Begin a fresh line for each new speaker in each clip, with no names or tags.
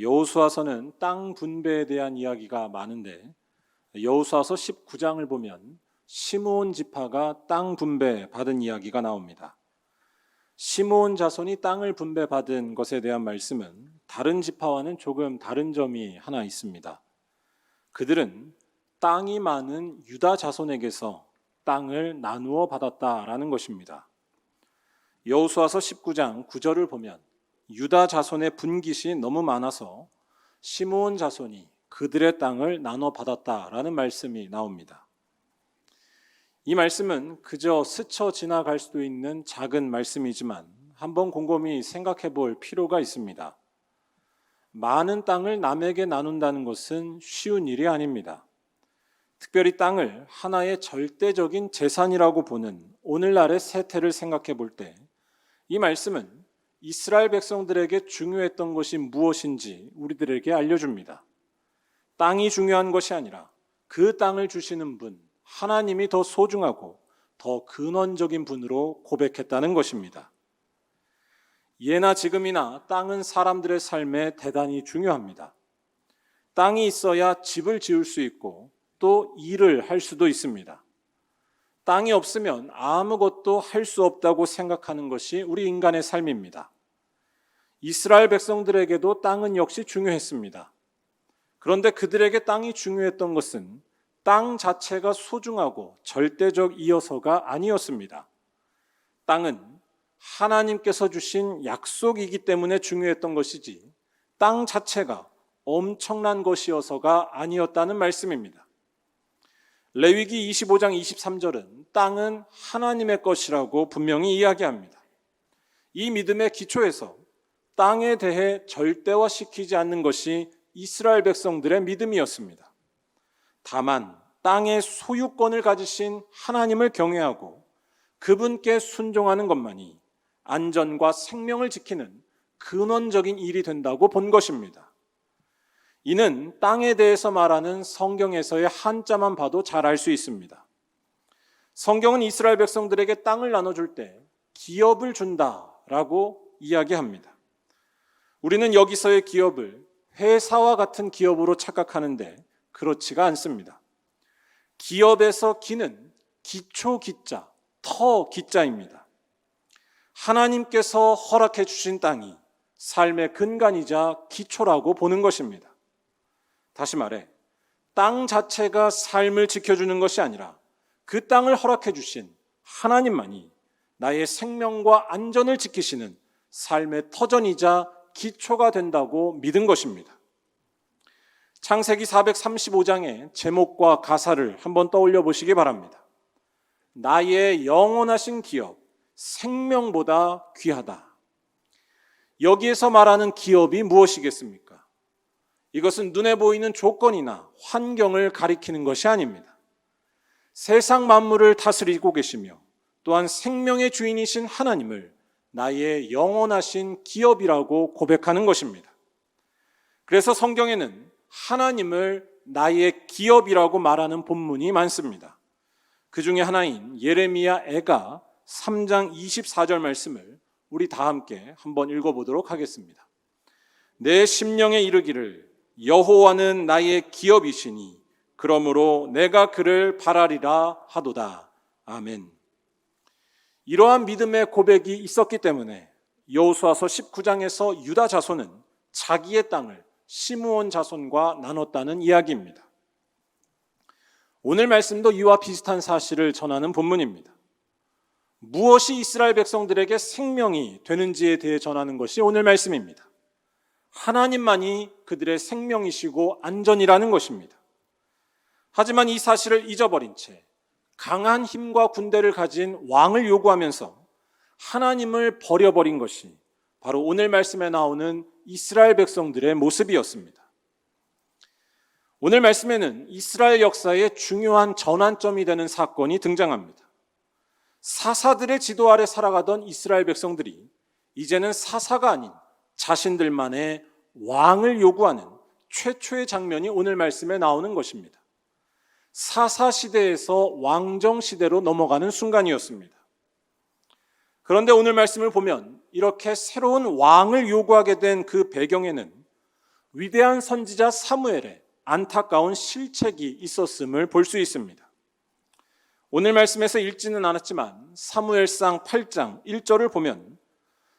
여호수아서는 땅 분배에 대한 이야기가 많은데 여호수아서 19장을 보면 시므온 지파가 땅 분배 받은 이야기가 나옵니다. 시므온 자손이 땅을 분배받은 것에 대한 말씀은 다른 지파와는 조금 다른 점이 하나 있습니다. 그들은 땅이 많은 유다 자손에게서 땅을 나누어 받았다라는 것입니다. 여호수아서 19장 9절을 보면 유다 자손의 분깃이 너무 많아서 시므온 자손이 그들의 땅을 나눠 받았다라는 말씀이 나옵니다. 이 말씀은 그저 스쳐 지나갈 수도 있는 작은 말씀이지만 한번 곰곰이 생각해 볼 필요가 있습니다. 많은 땅을 남에게 나눈다는 것은 쉬운 일이 아닙니다. 특별히 땅을 하나의 절대적인 재산이라고 보는 오늘날의 세태를 생각해 볼 때 이 말씀은 이스라엘 백성들에게 중요했던 것이 무엇인지 우리들에게 알려줍니다. 땅이 중요한 것이 아니라 그 땅을 주시는 분, 하나님이 더 소중하고 더 근원적인 분으로 고백했다는 것입니다. 예나 지금이나 땅은 사람들의 삶에 대단히 중요합니다. 땅이 있어야 집을 지을 수 있고 또 일을 할 수도 있습니다. 땅이 없으면 아무것도 할 수 없다고 생각하는 것이 우리 인간의 삶입니다. 이스라엘 백성들에게도 땅은 역시 중요했습니다. 그런데 그들에게 땅이 중요했던 것은 땅 자체가 소중하고 절대적이어서가 아니었습니다. 땅은 하나님께서 주신 약속이기 때문에 중요했던 것이지 땅 자체가 엄청난 것이어서가 아니었다는 말씀입니다. 레위기 25장 23절은 땅은 하나님의 것이라고 분명히 이야기합니다. 이 믿음의 기초에서 땅에 대해 절대화시키지 않는 것이 이스라엘 백성들의 믿음이었습니다. 다만 땅의 소유권을 가지신 하나님을 경외하고 그분께 순종하는 것만이 안전과 생명을 지키는 근원적인 일이 된다고 본 것입니다. 이는 땅에 대해서 말하는 성경에서의 한자만 봐도 잘 알 수 있습니다. 성경은 이스라엘 백성들에게 땅을 나눠줄 때 기업을 준다라고 이야기합니다. 우리는 여기서의 기업을 회사와 같은 기업으로 착각하는데 그렇지가 않습니다. 기업에서 기는 기초 기자, 터 기자입니다. 하나님께서 허락해 주신 땅이 삶의 근간이자 기초라고 보는 것입니다. 다시 말해 땅 자체가 삶을 지켜주는 것이 아니라 그 땅을 허락해 주신 하나님만이 나의 생명과 안전을 지키시는 삶의 터전이자 기초가 된다고 믿은 것입니다. 창세기 435장의 제목과 가사를 한번 떠올려 보시기 바랍니다. 나의 영원하신 기업, 생명보다 귀하다. 여기에서 말하는 기업이 무엇이겠습니까? 이것은 눈에 보이는 조건이나 환경을 가리키는 것이 아닙니다. 세상 만물을 다스리고 계시며 또한 생명의 주인이신 하나님을 나의 영원하신 기업이라고 고백하는 것입니다. 그래서 성경에는 하나님을 나의 기업이라고 말하는 본문이 많습니다. 그 중에 하나인 예레미야 애가 3장 24절 말씀을 우리 다 함께 한번 읽어보도록 하겠습니다. 내 심령에 이르기를 여호와는 나의 기업이시니 그러므로 내가 그를 바라리라 하도다. 아멘. 이러한 믿음의 고백이 있었기 때문에 여호수아서 19장에서 유다 자손은 자기의 땅을 시므온 자손과 나눴다는 이야기입니다. 오늘 말씀도 이와 비슷한 사실을 전하는 본문입니다. 무엇이 이스라엘 백성들에게 생명이 되는지에 대해 전하는 것이 오늘 말씀입니다. 하나님만이 그들의 생명이시고 안전이라는 것입니다. 하지만 이 사실을 잊어버린 채 강한 힘과 군대를 가진 왕을 요구하면서 하나님을 버려버린 것이 바로 오늘 말씀에 나오는 이스라엘 백성들의 모습이었습니다. 오늘 말씀에는 이스라엘 역사의 중요한 전환점이 되는 사건이 등장합니다. 사사들의 지도 아래 살아가던 이스라엘 백성들이 이제는 사사가 아닌 자신들만의 왕을 요구하는 최초의 장면이 오늘 말씀에 나오는 것입니다. 사사 시대에서 왕정 시대로 넘어가는 순간이었습니다. 그런데 오늘 말씀을 보면 이렇게 새로운 왕을 요구하게 된 그 배경에는 위대한 선지자 사무엘의 안타까운 실책이 있었음을 볼 수 있습니다. 오늘 말씀에서 읽지는 않았지만 사무엘상 8장 1절을 보면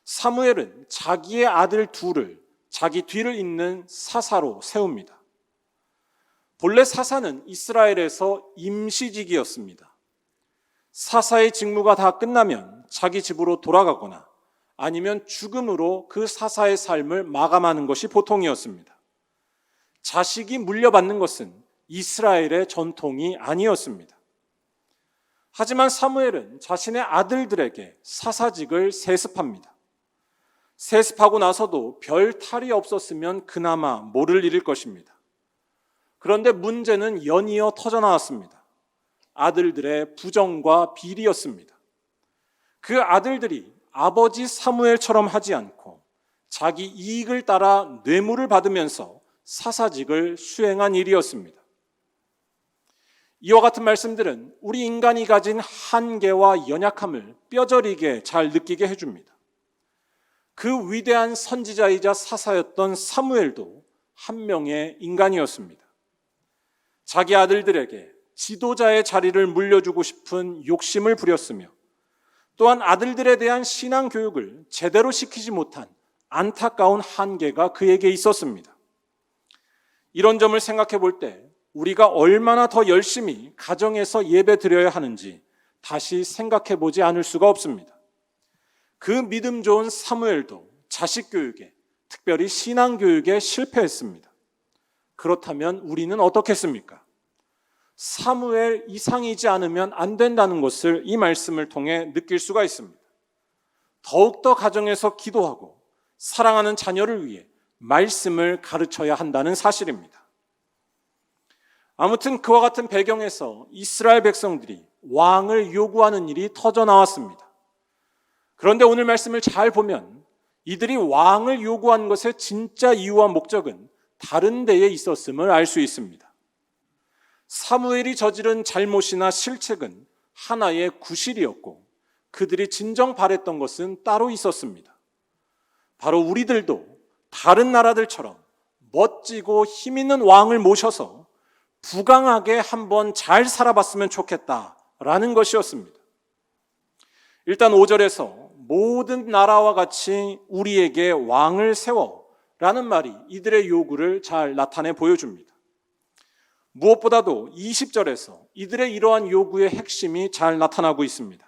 사무엘은 자기의 아들 둘을 자기 뒤를 잇는 사사로 세웁니다. 본래 사사는 이스라엘에서 임시직이었습니다. 사사의 직무가 다 끝나면 자기 집으로 돌아가거나 아니면 죽음으로 그 사사의 삶을 마감하는 것이 보통이었습니다. 자식이 물려받는 것은 이스라엘의 전통이 아니었습니다. 하지만 사무엘은 자신의 아들들에게 사사직을 세습합니다. 세습하고 나서도 별 탈이 없었으면 그나마 모를 일일 것입니다. 그런데 문제는 연이어 터져나왔습니다. 아들들의 부정과 비리였습니다. 그 아들들이 아버지 사무엘처럼 하지 않고 자기 이익을 따라 뇌물을 받으면서 사사직을 수행한 일이었습니다. 이와 같은 말씀들은 우리 인간이 가진 한계와 연약함을 뼈저리게 잘 느끼게 해줍니다. 그 위대한 선지자이자 사사였던 사무엘도 한 명의 인간이었습니다. 자기 아들들에게 지도자의 자리를 물려주고 싶은 욕심을 부렸으며 또한 아들들에 대한 신앙 교육을 제대로 시키지 못한 안타까운 한계가 그에게 있었습니다. 이런 점을 생각해 볼 때 우리가 얼마나 더 열심히 가정에서 예배 드려야 하는지 다시 생각해 보지 않을 수가 없습니다. 그 믿음 좋은 사무엘도 자식 교육에, 특별히 신앙 교육에 실패했습니다. 그렇다면 우리는 어떻겠습니까? 사무엘 이상이지 않으면 안 된다는 것을 이 말씀을 통해 느낄 수가 있습니다. 더욱더 가정에서 기도하고 사랑하는 자녀를 위해 말씀을 가르쳐야 한다는 사실입니다. 아무튼 그와 같은 배경에서 이스라엘 백성들이 왕을 요구하는 일이 터져 나왔습니다. 그런데 오늘 말씀을 잘 보면 이들이 왕을 요구한 것의 진짜 이유와 목적은 다른 데에 있었음을 알 수 있습니다. 사무엘이 저지른 잘못이나 실책은 하나의 구실이었고 그들이 진정 바랬던 것은 따로 있었습니다. 바로 우리들도 다른 나라들처럼 멋지고 힘 있는 왕을 모셔서 부강하게 한번 잘 살아봤으면 좋겠다라는 것이었습니다. 일단 5절에서 모든 나라와 같이 우리에게 왕을 세워라는 말이 이들의 요구를 잘 나타내 보여줍니다. 무엇보다도 20절에서 이들의 이러한 요구의 핵심이 잘 나타나고 있습니다.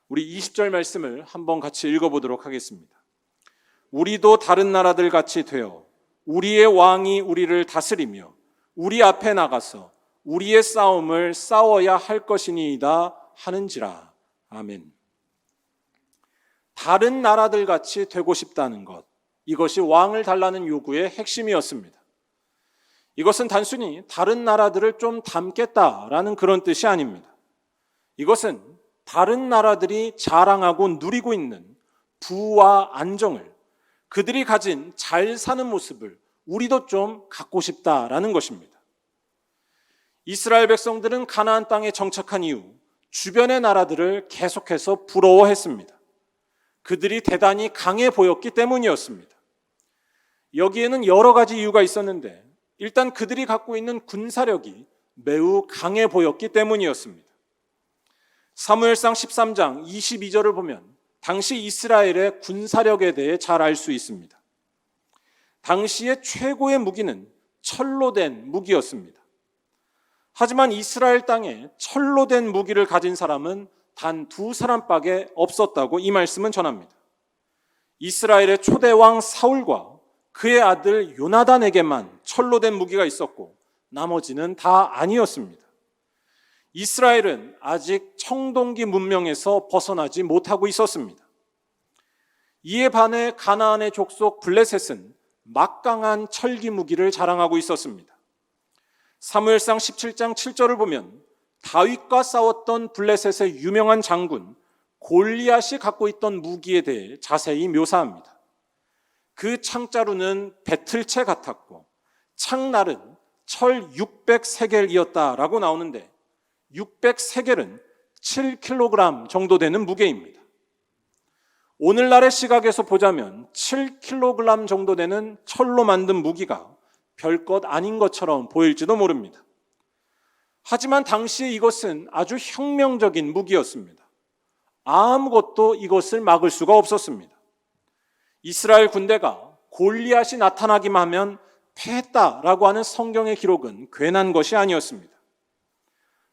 우리 20절 말씀을 한번 같이 읽어보도록 하겠습니다. 우리도 다른 나라들 같이 되어 우리의 왕이 우리를 다스리며 우리 앞에 나가서 우리의 싸움을 싸워야 할 것이니이다 하는지라. 아멘. 다른 나라들 같이 되고 싶다는 것, 이것이 왕을 달라는 요구의 핵심이었습니다. 이것은 단순히 다른 나라들을 좀 닮겠다라는 그런 뜻이 아닙니다. 이것은 다른 나라들이 자랑하고 누리고 있는 부와 안정을, 그들이 가진 잘 사는 모습을 우리도 좀 갖고 싶다라는 것입니다. 이스라엘 백성들은 가나안 땅에 정착한 이후 주변의 나라들을 계속해서 부러워했습니다. 그들이 대단히 강해 보였기 때문이었습니다. 여기에는 여러 가지 이유가 있었는데 일단 그들이 갖고 있는 군사력이 매우 강해 보였기 때문이었습니다. 사무엘상 13장 22절을 보면 당시 이스라엘의 군사력에 대해 잘 알 수 있습니다. 당시의 최고의 무기는 철로 된 무기였습니다. 하지만 이스라엘 땅에 철로 된 무기를 가진 사람은 단 2사람밖에 없었다고 이 말씀은 전합니다. 이스라엘의 초대왕 사울과 그의 아들 요나단에게만 철로 된 무기가 있었고 나머지는 다 아니었습니다. 이스라엘은 아직 청동기 문명에서 벗어나지 못하고 있었습니다. 이에 반해 가나안의 족속 블레셋은 막강한 철기 무기를 자랑하고 있었습니다. 사무엘상 17장 7절을 보면 다윗과 싸웠던 블레셋의 유명한 장군 골리앗이 갖고 있던 무기에 대해 자세히 묘사합니다. 그 창자루는 배틀채 같았고 창날은 철 600세겔이었다라고 나오는데 600세겔은 7kg 정도 되는 무게입니다. 오늘날의 시각에서 보자면 7kg 정도 되는 철로 만든 무기가 별것 아닌 것처럼 보일지도 모릅니다. 하지만 당시에 이것은 아주 혁명적인 무기였습니다. 아무것도 이것을 막을 수가 없었습니다. 이스라엘 군대가 골리앗이 나타나기만 하면 패했다라고 하는 성경의 기록은 괜한 것이 아니었습니다.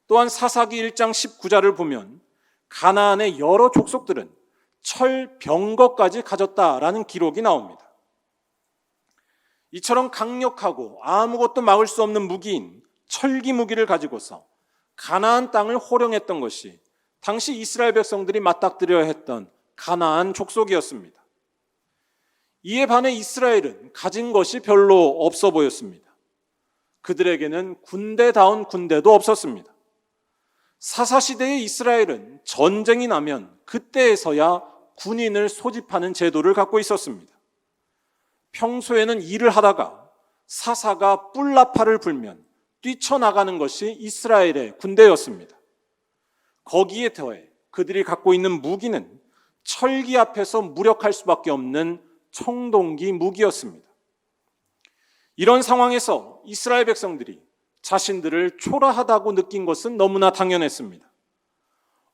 또한 사사기 1장 19절을 보면 가나안의 여러 족속들은 철병거까지 가졌다라는 기록이 나옵니다. 이처럼 강력하고 아무것도 막을 수 없는 무기인 철기 무기를 가지고서 가나안 땅을 호령했던 것이 당시 이스라엘 백성들이 맞닥뜨려야 했던 가나안 족속이었습니다. 이에 반해 이스라엘은 가진 것이 별로 없어 보였습니다. 그들에게는 군대다운 군대도 없었습니다. 사사시대의 이스라엘은 전쟁이 나면 그때에서야 군인을 소집하는 제도를 갖고 있었습니다. 평소에는 일을 하다가 사사가 뿔나파를 불면 뛰쳐나가는 것이 이스라엘의 군대였습니다. 거기에 더해 그들이 갖고 있는 무기는 철기 앞에서 무력할 수밖에 없는 청동기 무기였습니다. 이런 상황에서 이스라엘 백성들이 자신들을 초라하다고 느낀 것은 너무나 당연했습니다.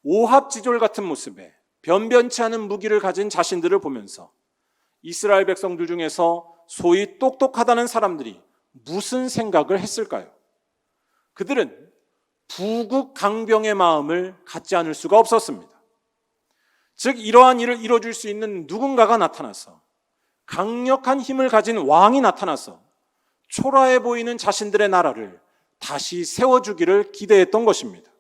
오합지졸 같은 모습에 변변치 않은 무기를 가진 자신들을 보면서 이스라엘 백성들 중에서 소위 똑똑하다는 사람들이 무슨 생각을 했을까요? 그들은 부국 강병의 마음을 갖지 않을 수가 없었습니다. 즉 이러한 일을 이뤄줄 수 있는 누군가가 나타나서 강력한 힘을 가진 왕이 나타나서 초라해 보이는 자신들의 나라를 다시 세워주기를 기대했던 것입니다.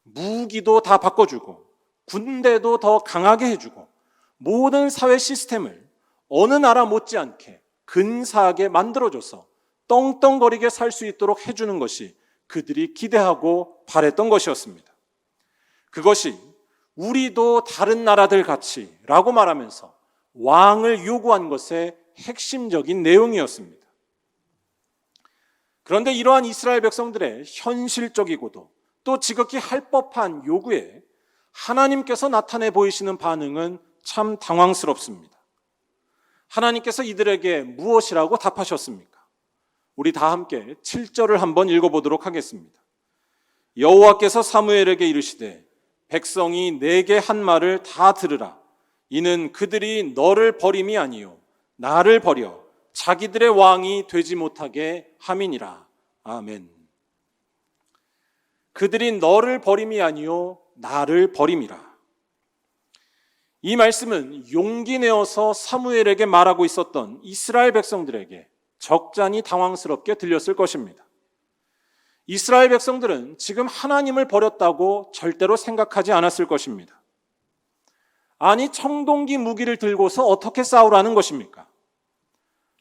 무기도 다 바꿔주고 군대도 더 강하게 해주고 모든 사회 시스템을 어느 나라 못지않게 근사하게 만들어줘서 떵떵거리게 살 수 있도록 해주는 것이 그들이 기대하고 바랬던 것이었습니다. 그것이 우리도 다른 나라들 같이 라고 말하면서 왕을 요구한 것의 핵심적인 내용이었습니다. 그런데 이러한 이스라엘 백성들의 현실적이고도 또 지극히 할 법한 요구에 하나님께서 나타내 보이시는 반응은 참 당황스럽습니다. 하나님께서 이들에게 무엇이라고 답하셨습니까? 우리 다 함께 7절을 한번 읽어보도록 하겠습니다. 여호와께서 사무엘에게 이르시되 백성이 내게 한 말을 다 들으라. 이는 그들이 너를 버림이 아니요 나를 버려 자기들의 왕이 되지 못하게 함이니라. 아멘. 그들이 너를 버림이 아니요 나를 버림이라. 이 말씀은 용기 내어서 사무엘에게 말하고 있었던 이스라엘 백성들에게 적잖이 당황스럽게 들렸을 것입니다. 이스라엘 백성들은 지금 하나님을 버렸다고 절대로 생각하지 않았을 것입니다. 아니, 청동기 무기를 들고서 어떻게 싸우라는 것입니까?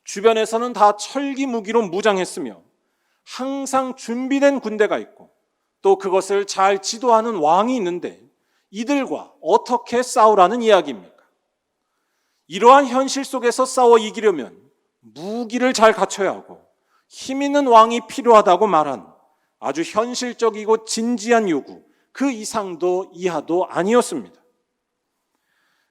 주변에서는 다 철기 무기로 무장했으며 항상 준비된 군대가 있고 또 그것을 잘 지도하는 왕이 있는데 이들과 어떻게 싸우라는 이야기입니까? 이러한 현실 속에서 싸워 이기려면 무기를 잘 갖춰야 하고 힘 있는 왕이 필요하다고 말한 아주 현실적이고 진지한 요구, 그 이상도 이하도 아니었습니다.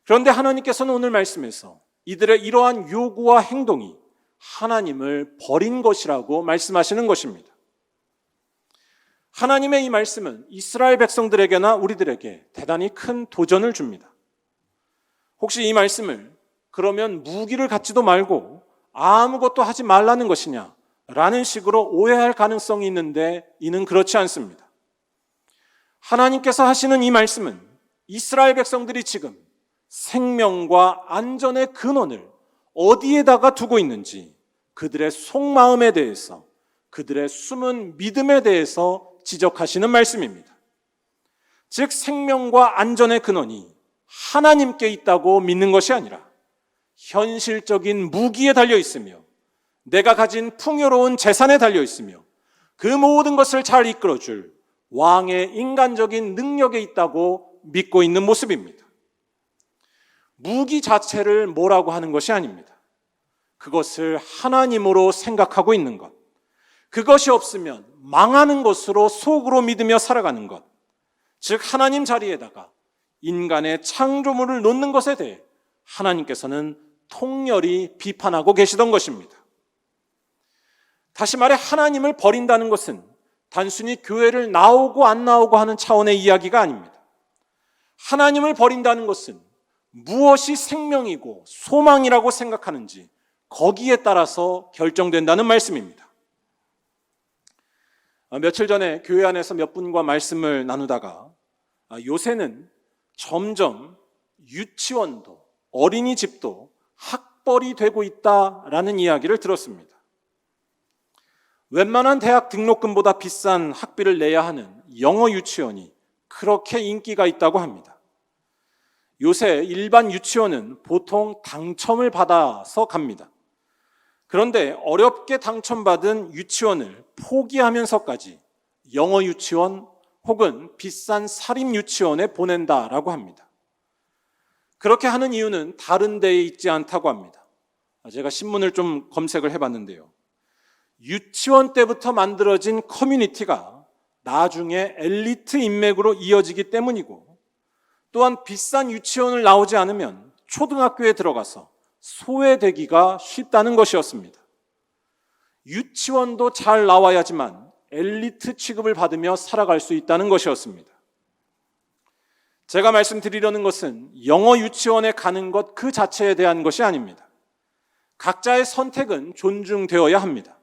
그런데 하나님께서는 오늘 말씀에서 이들의 이러한 요구와 행동이 하나님을 버린 것이라고 말씀하시는 것입니다. 하나님의 이 말씀은 이스라엘 백성들에게나 우리들에게 대단히 큰 도전을 줍니다. 혹시 이 말씀을 그러면 무기를 갖지도 말고 아무것도 하지 말라는 것이냐 라는 식으로 오해할 가능성이 있는데 이는 그렇지 않습니다. 하나님께서 하시는 이 말씀은 이스라엘 백성들이 지금 생명과 안전의 근원을 어디에다가 두고 있는지 그들의 속마음에 대해서, 그들의 숨은 믿음에 대해서 지적하시는 말씀입니다. 즉 생명과 안전의 근원이 하나님께 있다고 믿는 것이 아니라 현실적인 무기에 달려 있으며 내가 가진 풍요로운 재산에 달려 있으며 그 모든 것을 잘 이끌어줄 왕의 인간적인 능력에 있다고 믿고 있는 모습입니다. 무기 자체를 뭐라고 하는 것이 아닙니다. 그것을 하나님으로 생각하고 있는 것, 그것이 없으면 망하는 것으로 속으로 믿으며 살아가는 것, 즉 하나님 자리에다가 인간의 창조물을 놓는 것에 대해 하나님께서는 통렬히 비판하고 계시던 것입니다. 다시 말해 하나님을 버린다는 것은 단순히 교회를 나오고 안 나오고 하는 차원의 이야기가 아닙니다. 하나님을 버린다는 것은 무엇이 생명이고 소망이라고 생각하는지 거기에 따라서 결정된다는 말씀입니다. 며칠 전에 교회 안에서 몇 분과 말씀을 나누다가 요새는 점점 유치원도 어린이집도 학벌이 되고 있다라는 이야기를 들었습니다. 웬만한 대학 등록금보다 비싼 학비를 내야 하는 영어 유치원이 그렇게 인기가 있다고 합니다. 요새 일반 유치원은 보통 당첨을 받아서 갑니다. 그런데 어렵게 당첨받은 유치원을 포기하면서까지 영어 유치원 혹은 비싼 사립 유치원에 보낸다라고 합니다. 그렇게 하는 이유는 다른 데에 있지 않다고 합니다. 제가 신문을 좀 검색을 해봤는데요. 유치원 때부터 만들어진 커뮤니티가 나중에 엘리트 인맥으로 이어지기 때문이고, 또한 비싼 유치원을 나오지 않으면 초등학교에 들어가서 소외되기가 쉽다는 것이었습니다. 유치원도 잘 나와야지만 엘리트 취급을 받으며 살아갈 수 있다는 것이었습니다. 제가 말씀드리려는 것은 영어 유치원에 가는 것 그 자체에 대한 것이 아닙니다. 각자의 선택은 존중되어야 합니다.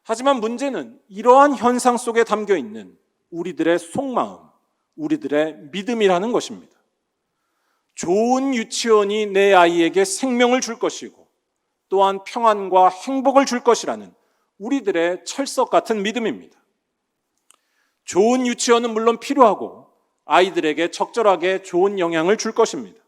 하지만 문제는 이러한 현상 속에 담겨 있는 우리들의 속마음, 우리들의 믿음이라는 것입니다. 좋은 유치원이 내 아이에게 생명을 줄 것이고 또한 평안과 행복을 줄 것이라는 우리들의 철석 같은 믿음입니다. 좋은 유치원은 물론 필요하고 아이들에게 적절하게 좋은 영향을 줄 것입니다.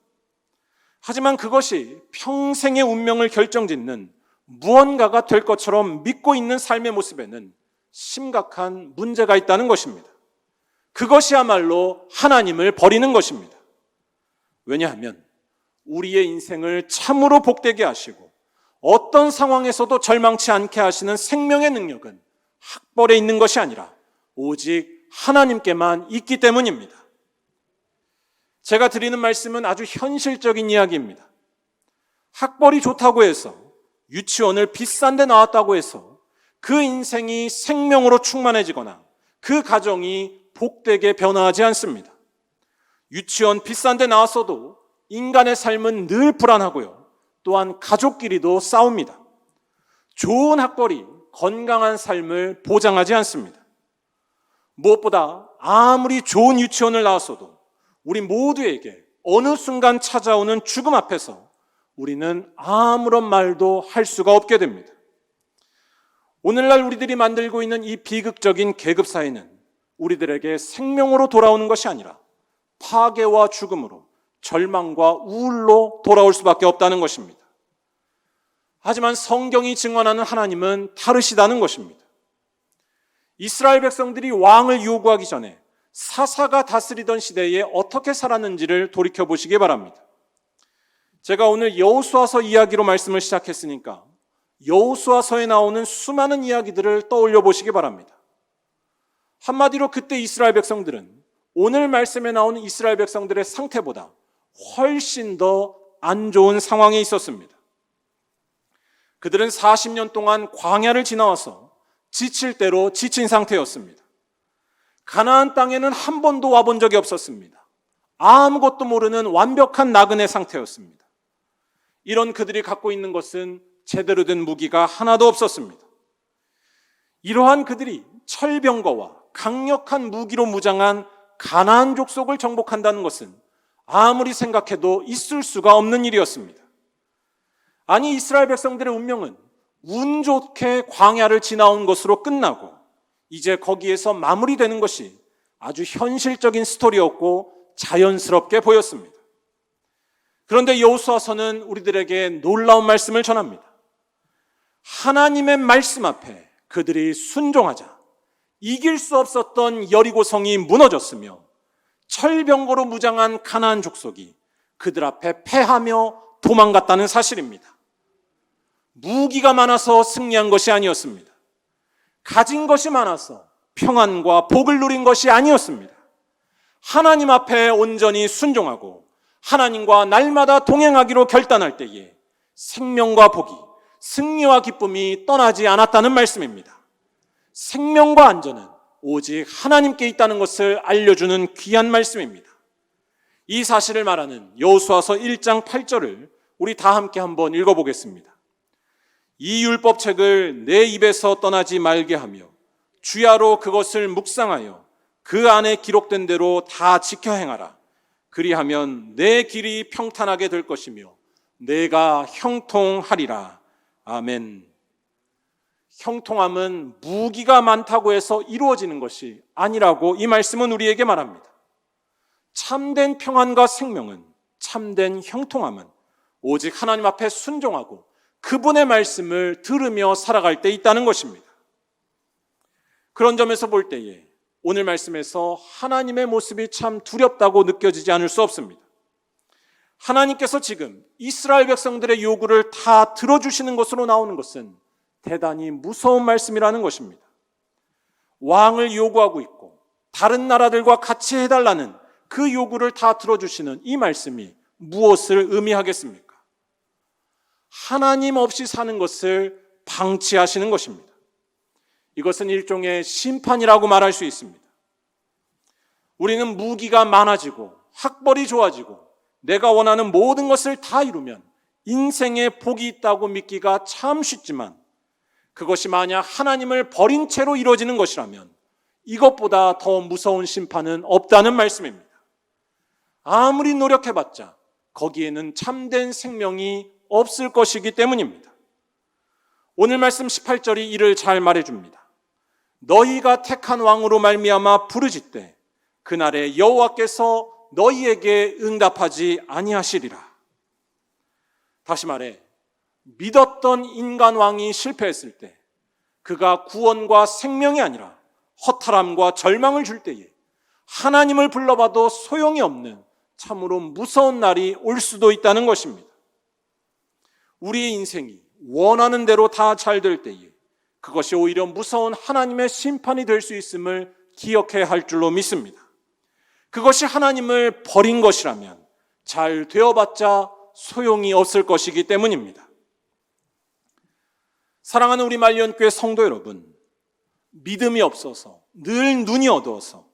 하지만 그것이 평생의 운명을 결정짓는 무언가가 될 것처럼 믿고 있는 삶의 모습에는 심각한 문제가 있다는 것입니다. 그것이야말로 하나님을 버리는 것입니다. 왜냐하면 우리의 인생을 참으로 복되게 하시고 어떤 상황에서도 절망치 않게 하시는 생명의 능력은 학벌에 있는 것이 아니라 오직 하나님께만 있기 때문입니다. 제가 드리는 말씀은 아주 현실적인 이야기입니다. 학벌이 좋다고 해서 유치원을 비싼 데 나왔다고 해서 그 인생이 생명으로 충만해지거나 그 가정이 복되게 변화하지 않습니다. 유치원 비싼 데 나왔어도 인간의 삶은 늘 불안하고요. 또한 가족끼리도 싸웁니다. 좋은 학벌이 건강한 삶을 보장하지 않습니다. 무엇보다 아무리 좋은 유치원을 나왔어도 우리 모두에게 어느 순간 찾아오는 죽음 앞에서 우리는 아무런 말도 할 수가 없게 됩니다. 오늘날 우리들이 만들고 있는 이 비극적인 계급사회는 우리들에게 생명으로 돌아오는 것이 아니라 파괴와 죽음으로 절망과 우울로 돌아올 수밖에 없다는 것입니다. 하지만 성경이 증언하는 하나님은 다르시다는 것입니다. 이스라엘 백성들이 왕을 요구하기 전에 사사가 다스리던 시대에 어떻게 살았는지를 돌이켜보시기 바랍니다. 제가 오늘 여호수아서 이야기로 말씀을 시작했으니까 여호수아서에 나오는 수많은 이야기들을 떠올려 보시기 바랍니다. 한마디로 그때 이스라엘 백성들은 오늘 말씀에 나오는 이스라엘 백성들의 상태보다 훨씬 더 안 좋은 상황에 있었습니다. 그들은 40년 동안 광야를 지나와서 지칠 대로 지친 상태였습니다. 가나안 땅에는 한 번도 와본 적이 없었습니다. 아무것도 모르는 완벽한 나그네 상태였습니다. 이런 그들이 갖고 있는 것은 제대로 된 무기가 하나도 없었습니다. 이러한 그들이 철병거와 강력한 무기로 무장한 가나안 족속을 정복한다는 것은 아무리 생각해도 있을 수가 없는 일이었습니다. 아니, 이스라엘 백성들의 운명은 운 좋게 광야를 지나온 것으로 끝나고 이제 거기에서 마무리되는 것이 아주 현실적인 스토리였고 자연스럽게 보였습니다. 그런데 여호수아서는 우리들에게 놀라운 말씀을 전합니다. 하나님의 말씀 앞에 그들이 순종하자 이길 수 없었던 여리고성이 무너졌으며 철병거로 무장한 가나안 족속이 그들 앞에 패하며 도망갔다는 사실입니다. 무기가 많아서 승리한 것이 아니었습니다. 가진 것이 많아서 평안과 복을 누린 것이 아니었습니다. 하나님 앞에 온전히 순종하고 하나님과 날마다 동행하기로 결단할 때에 생명과 복이, 승리와 기쁨이 떠나지 않았다는 말씀입니다. 생명과 안전은 오직 하나님께 있다는 것을 알려주는 귀한 말씀입니다. 이 사실을 말하는 여호수아서 1장 8절을 우리 다 함께 한번 읽어보겠습니다. 이 율법책을 내 입에서 떠나지 말게 하며 주야로 그것을 묵상하여 그 안에 기록된 대로 다 지켜 행하라. 그리하면 내 길이 평탄하게 될 것이며 내가 형통하리라. 아멘. 형통함은 무기가 많다고 해서 이루어지는 것이 아니라고 이 말씀은 우리에게 말합니다. 참된 평안과 생명은, 참된 형통함은 오직 하나님 앞에 순종하고 그분의 말씀을 들으며 살아갈 때 있다는 것입니다. 그런 점에서 볼 때에 오늘 말씀에서 하나님의 모습이 참 두렵다고 느껴지지 않을 수 없습니다. 하나님께서 지금 이스라엘 백성들의 요구를 다 들어주시는 것으로 나오는 것은 대단히 무서운 말씀이라는 것입니다. 왕을 요구하고 있고 다른 나라들과 같이 해달라는 그 요구를 다 들어주시는 이 말씀이 무엇을 의미하겠습니까? 하나님 없이 사는 것을 방치하시는 것입니다. 이것은 일종의 심판이라고 말할 수 있습니다. 우리는 무기가 많아지고 학벌이 좋아지고 내가 원하는 모든 것을 다 이루면 인생에 복이 있다고 믿기가 참 쉽지만 그것이 만약 하나님을 버린 채로 이루어지는 것이라면 이것보다 더 무서운 심판은 없다는 말씀입니다. 아무리 노력해봤자 거기에는 참된 생명이 없을 것이기 때문입니다. 오늘 말씀 18절이 이를 잘 말해줍니다. 너희가 택한 왕으로 말미암아 부르짖되 그날에 여호와께서 너희에게 응답하지 아니하시리라. 다시 말해 믿었던 인간 왕이 실패했을 때 그가 구원과 생명이 아니라 허탈함과 절망을 줄 때에 하나님을 불러봐도 소용이 없는 참으로 무서운 날이 올 수도 있다는 것입니다. 우리의 인생이 원하는 대로 다 잘 될 때에 그것이 오히려 무서운 하나님의 심판이 될 수 있음을 기억해야 할 줄로 믿습니다. 그것이 하나님을 버린 것이라면 잘 되어봤자 소용이 없을 것이기 때문입니다. 사랑하는 우리 말년교회 성도 여러분, 믿음이 없어서 늘 눈이 어두워서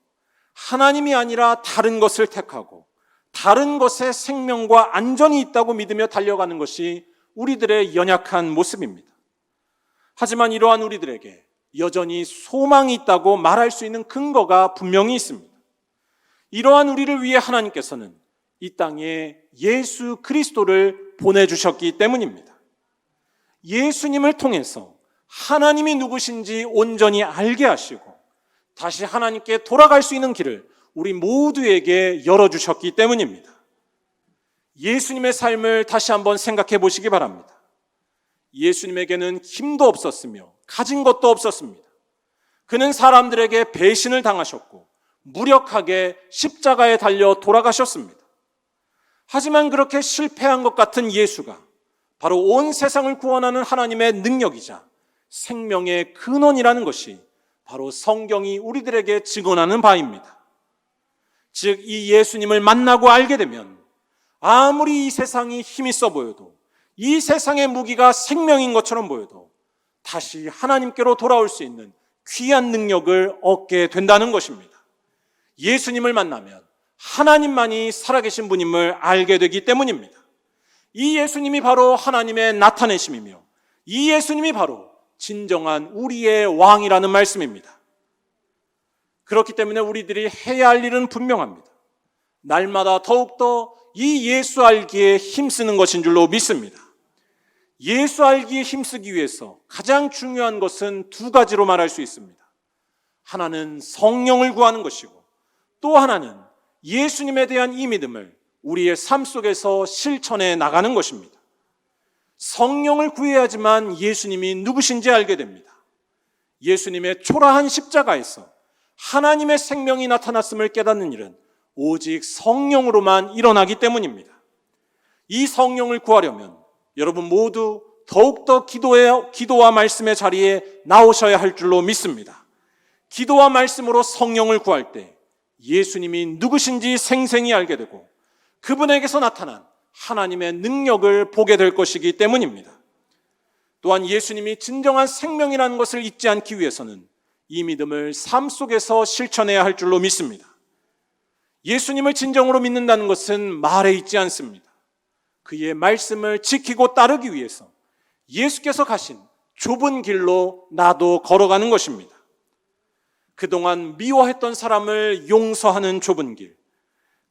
하나님이 아니라 다른 것을 택하고 다른 것에 생명과 안전이 있다고 믿으며 달려가는 것이 우리들의 연약한 모습입니다. 하지만 이러한 우리들에게 여전히 소망이 있다고 말할 수 있는 근거가 분명히 있습니다. 이러한 우리를 위해 하나님께서는 이 땅에 예수 그리스도를 보내주셨기 때문입니다. 예수님을 통해서 하나님이 누구신지 온전히 알게 하시고 다시 하나님께 돌아갈 수 있는 길을 우리 모두에게 열어주셨기 때문입니다. 예수님의 삶을 다시 한번 생각해 보시기 바랍니다. 예수님에게는 힘도 없었으며 가진 것도 없었습니다. 그는 사람들에게 배신을 당하셨고 무력하게 십자가에 달려 돌아가셨습니다. 하지만 그렇게 실패한 것 같은 예수가 바로 온 세상을 구원하는 하나님의 능력이자 생명의 근원이라는 것이 바로 성경이 우리들에게 증언하는 바입니다. 즉, 이 예수님을 만나고 알게 되면 아무리 이 세상이 힘이 써 보여도 이 세상의 무기가 생명인 것처럼 보여도 다시 하나님께로 돌아올 수 있는 귀한 능력을 얻게 된다는 것입니다. 예수님을 만나면 하나님만이 살아계신 분임을 알게 되기 때문입니다. 이 예수님이 바로 하나님의 나타내심이며 이 예수님이 바로 진정한 우리의 왕이라는 말씀입니다. 그렇기 때문에 우리들이 해야 할 일은 분명합니다. 날마다 더욱더 이 예수 알기에 힘쓰는 것인 줄로 믿습니다. 예수 알기에 힘쓰기 위해서 가장 중요한 것은 두 가지로 말할 수 있습니다. 하나는 성령을 구하는 것이고 또 하나는 예수님에 대한 이 믿음을 우리의 삶 속에서 실천해 나가는 것입니다. 성령을 구해야지만 예수님이 누구신지 알게 됩니다. 예수님의 초라한 십자가에서 하나님의 생명이 나타났음을 깨닫는 일은 오직 성령으로만 일어나기 때문입니다. 이 성령을 구하려면 여러분 모두 더욱더 기도와 말씀의 자리에 나오셔야 할 줄로 믿습니다. 기도와 말씀으로 성령을 구할 때 예수님이 누구신지 생생히 알게 되고 그분에게서 나타난 하나님의 능력을 보게 될 것이기 때문입니다. 또한 예수님이 진정한 생명이라는 것을 잊지 않기 위해서는 이 믿음을 삶 속에서 실천해야 할 줄로 믿습니다. 예수님을 진정으로 믿는다는 것은 말에 있지 않습니다. 그의 말씀을 지키고 따르기 위해서 예수께서 가신 좁은 길로 나도 걸어가는 것입니다. 그동안 미워했던 사람을 용서하는 좁은 길,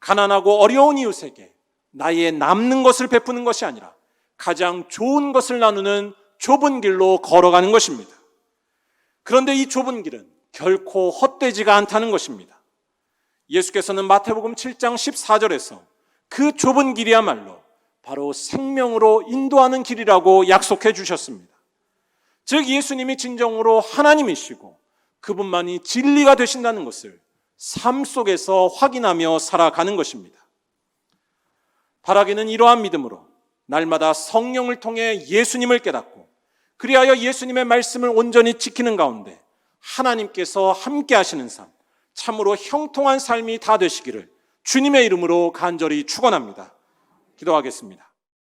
가난하고 어려운 이웃에게 나의 남는 것을 베푸는 것이 아니라 가장 좋은 것을 나누는 좁은 길로 걸어가는 것입니다. 그런데 이 좁은 길은 결코 헛되지가 않다는 것입니다. 예수께서는 마태복음 7장 14절에서 그 좁은 길이야말로 바로 생명으로 인도하는 길이라고 약속해 주셨습니다. 즉 예수님이 진정으로 하나님이시고 그분만이 진리가 되신다는 것을 삶 속에서 확인하며 살아가는 것입니다. 바라기는 이러한 믿음으로 날마다 성령을 통해 예수님을 깨닫고 그리하여 예수님의 말씀을 온전히 지키는 가운데 하나님께서 함께 하시는 삶, 참으로 형통한 삶이 다 되시기를 주님의 이름으로 간절히 축원합니다. 기도하겠습니다.